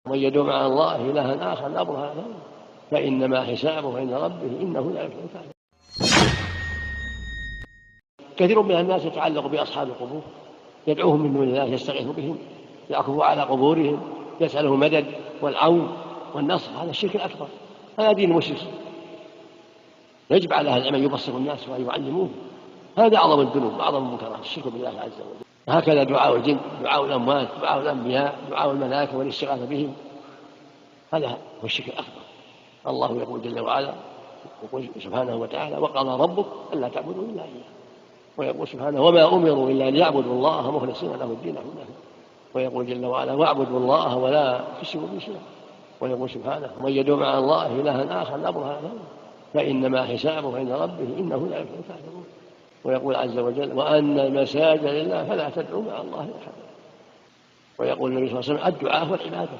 ومن يدعو مع الله إلها آخر لا برهان له فإنما حسابه عند ربه إنه لا يفلح الكافرون. كثير من الناس يتعلق بأصحاب القبور، يدعوهم من دون الله، يستغيث بهم، يعكف على قبورهم، يسأله المدد والعون والنصر. هذا الشرك الأكبر، هذا دين المشرك. يجب على أهل العلم أن يبصروا الناس وأن يعلموهم. هذا أعظم الذنوب وأعظم المنكرات، الشرك بالله عز وجل. هكذا دعاء الجن، دعاء الأموات، دعاء الأنبياء، دعاء الملائكة والاستغاثة بهم، هذا هو الشرك الأكبر. الله يقول جل وعلا، يقول سبحانه وتعالى: وقضى ربك ألا تعبدوا إلا إياه. ويقول سبحانه: وما أمروا إلا ليعبدوا الله مخلصين له الدين حنفاء. ويقول جل وعلا: واعبدوا الله ولا تشركوا به شيئا. ويقول سبحانه: ومن يدعو مع الله إلها آخر لا برهان له فإنما حسابه عند ربه إنه لا يفلح الكافرون. ويقول عز وجل: وأن المساجد لله فلا تدعوا مع الله أحدا. ويقول النبي صلى الله عليه وسلم: الدعاء هو العبادة.